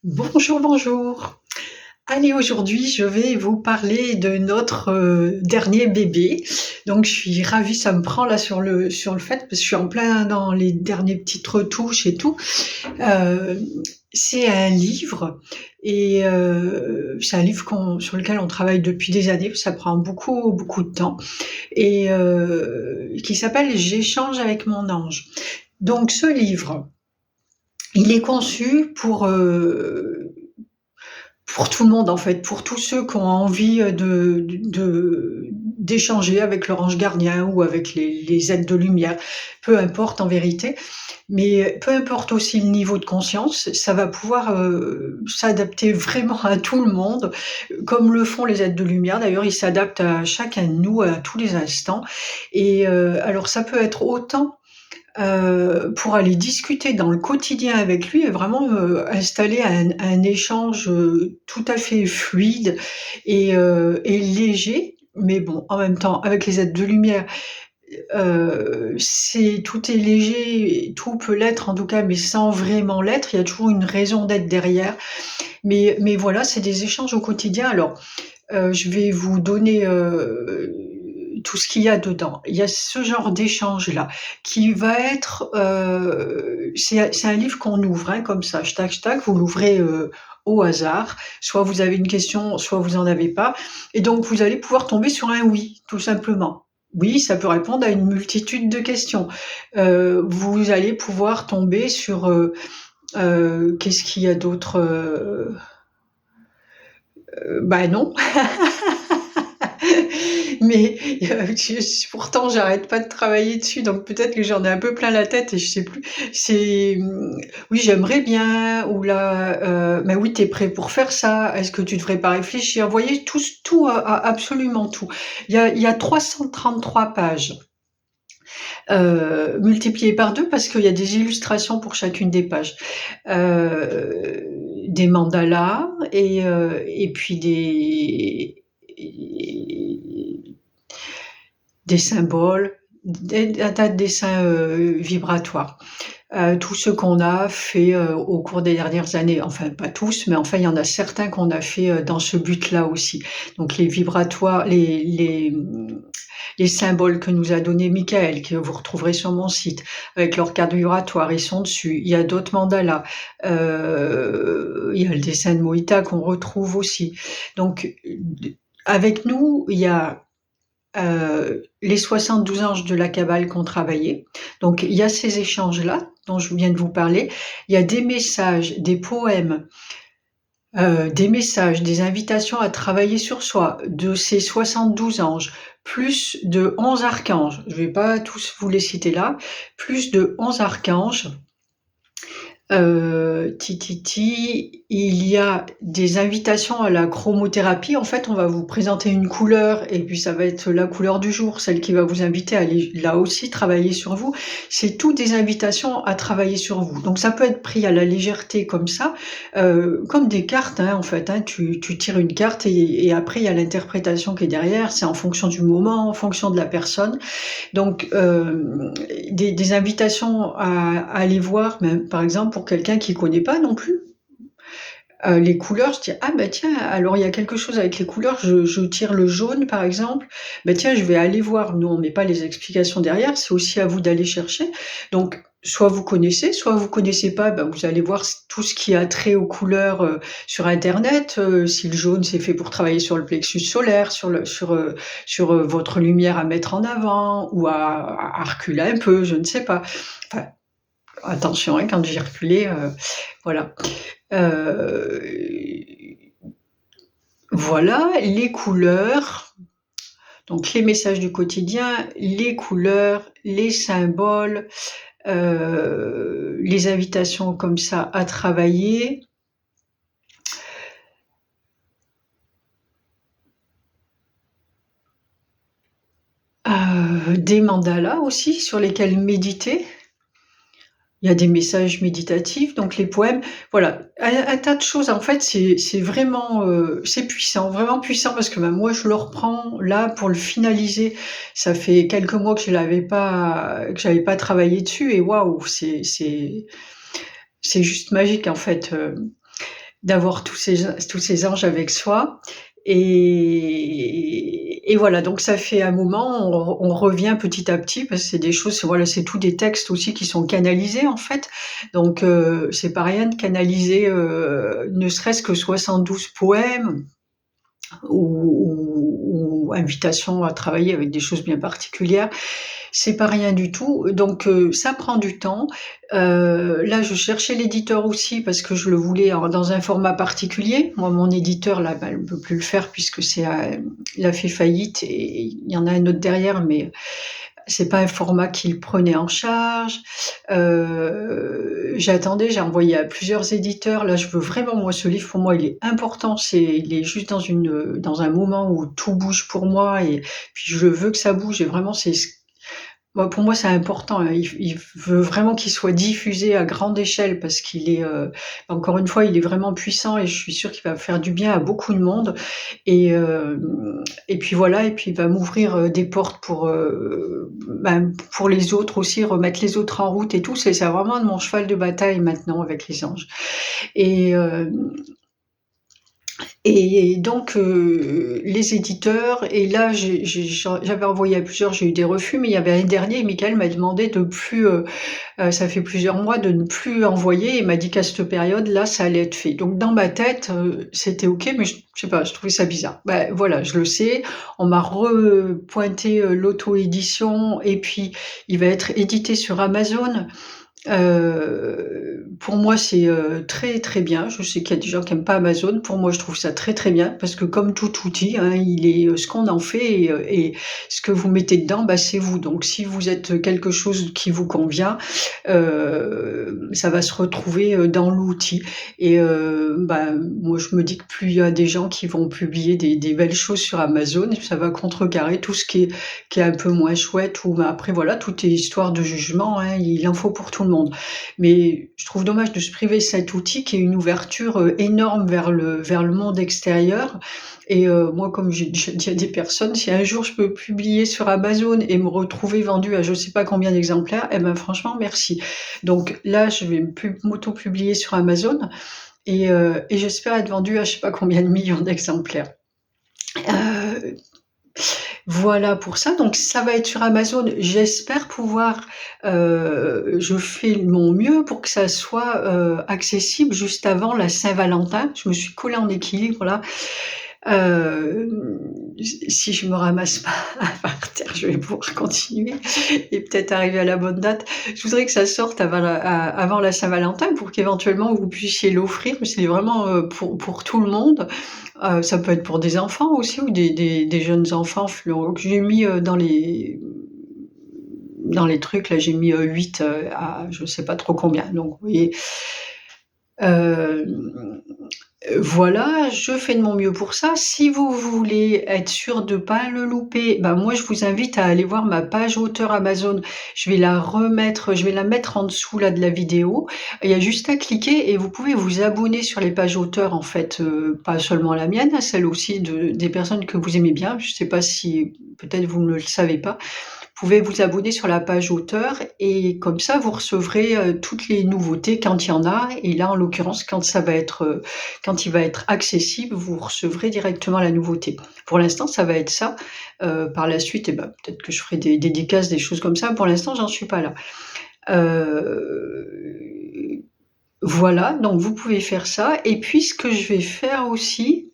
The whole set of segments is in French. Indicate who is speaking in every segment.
Speaker 1: Bonjour, bonjour. Allez, aujourd'hui, je vais vous parler de notre, dernier bébé. Donc je suis ravie, ça me prend là sur le fait, parce que je suis en plein dans les dernières petites retouches et tout. Heu, c'est un livre et c'est un livre sur lequel on travaille depuis des années, ça prend beaucoup, beaucoup de temps et qui s'appelle «J'échange avec mon ange». Donc ce livre, il est conçu pour tout le monde en fait, pour tous ceux qui ont envie d'échanger avec leur ange gardien ou avec les êtres de lumière, peu importe en vérité, mais peu importe aussi le niveau de conscience, ça va pouvoir s'adapter vraiment à tout le monde, comme le font les êtres de lumière. D'ailleurs, ils s'adaptent à chacun de nous à tous les instants. Et alors, ça peut être autant pour aller discuter dans le quotidien avec lui et vraiment, installer un échange, tout à fait fluide et léger. Mais bon, en même temps, avec les êtres de lumière, c'est tout est léger, tout peut l'être en tout cas, mais sans vraiment l'être. Il y a toujours une raison d'être derrière. Mais voilà, c'est des échanges au quotidien. Alors, je vais vous donner, tout ce qu'il y a dedans. Il y a ce genre d'échange-là qui va être, c'est un livre qu'on ouvre, hein, comme ça, schtack, schtack, vous l'ouvrez, au hasard. Soit vous avez une question, soit vous en avez pas et donc vous allez pouvoir tomber sur un «oui», tout simplement. Oui, ça peut répondre à une multitude de questions. Vous allez pouvoir tomber sur, qu'est-ce qu'il y a d'autre? Bah, non. Mais pourtant, j'arrête pas de travailler dessus, donc peut-être que j'en ai un peu plein la tête et je sais plus. C'est, oui, j'aimerais bien ou là, mais oui, tu es prêt pour faire ça? Est-ce que tu devrais pas réfléchir? Vous voyez, tout, absolument tout. Il y a 333 pages, multipliées par 2 parce qu'il y a des illustrations pour chacune des pages. Des mandalas et puis des symboles, un tas de dessins, vibratoires. Tous ceux qu'on a fait, au cours des dernières années, enfin pas tous, mais enfin il y en a certains qu'on a fait, dans ce but-là aussi. Donc les vibratoires, les symboles que nous a donné Michael, que vous retrouverez sur mon site, avec leur carte vibratoire, ils sont dessus. Il y a d'autres mandalas, il y a le dessin de Moïta qu'on retrouve aussi. Donc avec nous, il y a les 72 anges de la Kabbale qui ont travaillé. Donc il y a ces échanges-là dont je viens de vous parler. Il y a des messages, des poèmes, des messages, des invitations à travailler sur soi de ces 72 anges, plus de 11 archanges. Je ne vais pas tous vous les citer là, plus de 11 archanges. Il y a des invitations à la chromothérapie. En fait, on va vous présenter une couleur et puis ça va être la couleur du jour, celle qui va vous inviter à aller là aussi travailler sur vous. C'est tout des invitations à travailler sur vous. Donc ça peut être pris à la légèreté comme ça, comme des cartes, hein, en fait, hein. Tu tires une carte et après il y a l'interprétation qui est derrière. C'est en fonction du moment, en fonction de la personne. Donc, des invitations à aller voir, même par exemple pour quelqu'un qui connaît pas non plus, les couleurs, je dis: «Ah bah tiens, alors il y a quelque chose avec les couleurs, je tire le jaune par exemple, bah tiens, je vais aller voir». Nous, on met pas les explications derrière, c'est aussi à vous d'aller chercher. Donc, soit vous connaissez pas, bah vous allez voir tout ce qui a trait aux couleurs, sur internet, si le jaune, c'est fait pour travailler sur le plexus solaire, sur votre lumière à mettre en avant ou à reculer un peu, je ne sais pas. Enfin, attention, hein, quand j'ai reculé, voilà. Heu, voilà, les couleurs, donc les messages du quotidien, les couleurs, les symboles, les invitations comme ça à travailler. Des mandalas aussi sur lesquels méditer. Il y a des messages méditatifs, donc les poèmes, voilà, un tas de choses. En fait, c'est vraiment, c'est puissant, vraiment puissant parce que, bah, moi, je le reprends là pour le finaliser. Ça fait quelques mois que j'avais pas travaillé dessus et waouh, c'est juste magique, en fait, d'avoir tous ces anges avec soi. Et voilà, donc ça fait un moment, on revient petit à petit, parce que c'est des choses, voilà, c'est tous des textes aussi qui sont canalisés en fait. Donc c'est pas rien de canaliser, ne serait-ce que 72 poèmes ou invitations à travailler avec des choses bien particulières. C'est pas rien du tout, donc ça prend du temps. Là, je cherchais l'éditeur aussi parce que je le voulais dans un format particulier. Moi, mon éditeur, là, ne peut plus le faire puisque il a fait faillite et il y en a un autre derrière, mais c'est pas un format qu'il prenait en charge. J'ai envoyé à plusieurs éditeurs. Là, je veux vraiment, moi, ce livre, pour moi, il est important. Il est juste dans un moment où tout bouge pour moi et puis je veux que ça bouge et vraiment, pour moi, c'est important, hein. Il veut vraiment qu'il soit diffusé à grande échelle parce qu'il est, encore une fois, il est vraiment puissant et je suis sûre qu'il va faire du bien à beaucoup de monde et puis voilà et puis il va m'ouvrir, des portes pour les autres aussi, remettre les autres en route et tout. C'est vraiment mon cheval de bataille maintenant avec les anges et donc les éditeurs et là j'avais envoyé à plusieurs, j'ai eu des refus, mais il y avait l'année dernière, Michael m'a demandé de plus, ça fait plusieurs mois, de ne plus envoyer et m'a dit qu'à cette période-là, ça allait être fait. Donc dans ma tête, c'était OK, mais je sais pas, je trouvais ça bizarre. Voilà, je le sais, on m'a repointé, l'auto-édition et puis il va être édité sur Amazon. Pour moi, c'est très très bien. Je sais qu'il y a des gens qui aiment pas Amazon. Pour moi, je trouve ça très très bien parce que comme tout outil, hein, il est ce qu'on en fait et ce que vous mettez dedans, c'est vous. Donc, si vous êtes quelque chose qui vous convient, ça va se retrouver dans l'outil. Et moi, je me dis que plus il y a des gens qui vont publier des belles choses sur Amazon, ça va contrecarrer tout ce qui est un peu moins chouette. Ou après, voilà, tout est histoire de jugement. Hein, il en faut pour tout le monde. Mais je trouve dommage de se priver de cet outil qui est une ouverture énorme vers le monde extérieur. Et moi, comme j'ai déjà dit à des personnes, si un jour je peux publier sur Amazon et me retrouver vendu à je sais pas combien d'exemplaires, franchement, merci. Donc là, je vais m'auto-publier sur Amazon et j'espère être vendue à je sais pas combien de millions d'exemplaires. Voilà pour ça, donc ça va être sur Amazon. J'espère pouvoir, je fais de mon mieux pour que ça soit accessible juste avant la Saint-Valentin. Je me suis collée en équilibre là. Si je me ramasse pas par terre, je vais pouvoir continuer et peut-être arriver à la bonne date. Je voudrais que ça sorte avant la Saint-Valentin pour qu'éventuellement vous puissiez l'offrir. C'est vraiment pour tout le monde. Ça peut être pour des enfants aussi ou des jeunes enfants. Que j'ai mis dans les trucs, là, j'ai mis 8 à je sais pas trop combien. Donc, vous voyez. Voilà, je fais de mon mieux pour ça. Si vous voulez être sûr de pas le louper, moi je vous invite à aller voir ma page auteur Amazon. Je vais la mettre en dessous là de la vidéo. Il y a juste à cliquer et vous pouvez vous abonner sur les pages auteurs en fait, pas seulement la mienne, hein, celle aussi des personnes que vous aimez bien. Je sais pas si peut-être vous ne le savez pas. Vous pouvez vous abonner sur la page auteur et comme ça vous recevrez toutes les nouveautés quand il y en a. Et là en l'occurrence quand il va être accessible, vous recevrez directement la nouveauté. Pour l'instant ça va être ça. Par la suite peut-être que je ferai des dédicaces, des choses comme ça. Pour l'instant j'en suis pas là. Voilà, donc vous pouvez faire ça. Et puis ce que je vais faire aussi,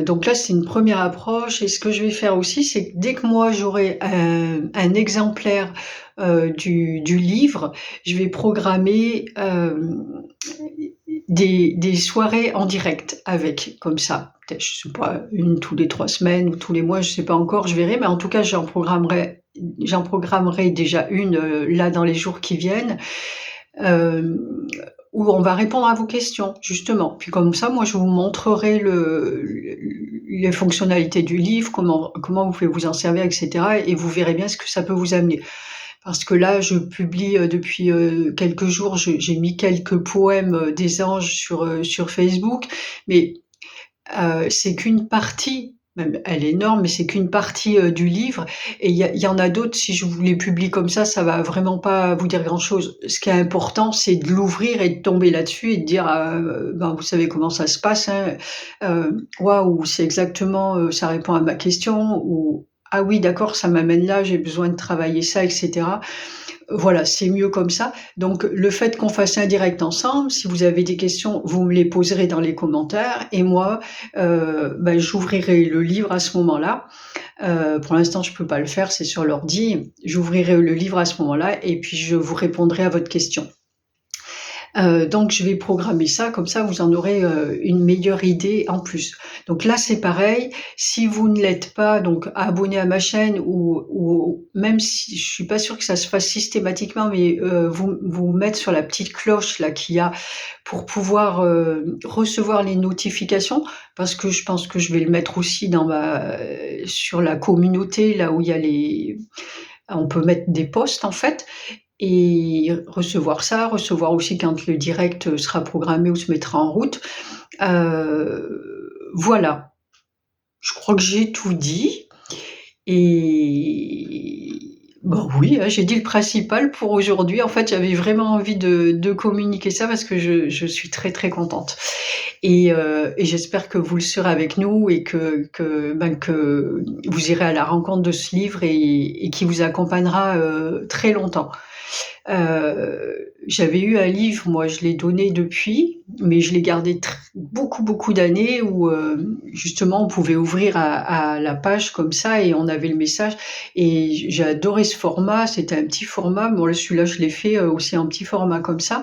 Speaker 1: donc là, c'est une première approche et ce que je vais faire aussi, c'est que dès que moi j'aurai un exemplaire du livre, je vais programmer des soirées en direct avec, comme ça. Peut-être, je sais pas, une tous les 3 semaines ou tous les mois, je sais pas encore, je verrai, mais en tout cas, j'en programmerai déjà une là dans les jours qui viennent. Où on va répondre à vos questions, justement. Puis comme ça, moi, je vous montrerai les fonctionnalités du livre, comment vous pouvez vous en servir, etc. Et vous verrez bien ce que ça peut vous amener. Parce que là, je publie depuis quelques jours, j'ai mis quelques poèmes des anges sur Facebook, mais c'est qu'une partie même elle est énorme, mais c'est qu'une partie, du livre et il y en a d'autres, si je vous les publie comme ça va vraiment pas vous dire grand-chose. Ce qui est important, c'est de l'ouvrir et de tomber là-dessus et de dire, ben, vous savez comment ça se passe, hein, waouh, c'est exactement, ça répond à ma question ou ah oui, d'accord, ça m'amène là, j'ai besoin de travailler ça et cetera. Voilà, c'est mieux comme ça. Donc le fait qu'on fasse un direct ensemble, si vous avez des questions, vous me les poserez dans les commentaires et moi, bah, j'ouvrirai le livre à ce moment-là. Pour l'instant, je peux pas le faire, c'est sur l'ordi. J'ouvrirai le livre à ce moment-là et puis je vous répondrai à votre question. Donc je vais programmer ça, comme ça vous en aurez, une meilleure idée en plus. Donc là, c'est pareil, si vous ne l'êtes pas, donc abonné à ma chaîne ou même si je suis pas sûre que ça se fasse systématiquement, mais vous mettre sur la petite cloche là qu'il y a pour pouvoir, recevoir les notifications, parce que je pense que je vais le mettre aussi dans ma sur la communauté, là où il y a les on peut mettre des posts en fait et recevoir ça, recevoir aussi quand le direct sera programmé ou se mettra en route. Voilà, je crois que j'ai tout dit et bah, oui, hein, j'ai dit le principal pour aujourd'hui. En fait, j'avais vraiment envie de communiquer ça parce que je suis très, très contente et j'espère que vous le serez avec nous et que vous irez à la rencontre de ce livre et qui vous accompagnera, très longtemps. J'avais eu un livre, moi je l'ai donné depuis, mais je l'ai gardé beaucoup, beaucoup d'années où, justement on pouvait ouvrir à la page comme ça et on avait le message et j'ai adoré ce format, c'était un petit format. Bon, celui-là je l'ai fait, aussi en petit format comme ça,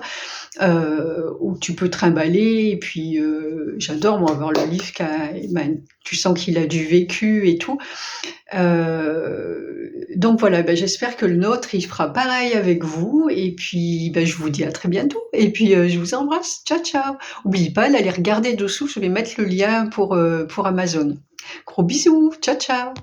Speaker 1: où tu peux trimballer et puis, j'adore moi avoir le livre tu sens qu'il a du vécu et tout. Donc voilà, bah, j'espère que le nôtre, il fera pareil avec vous et puis, bah, je vous dis à très bientôt et puis, je vous embrasse. Ciao, ciao. N'oubliez pas d'aller regarder dessous, je vais mettre le lien pour Amazon. Gros bisous. Ciao, ciao.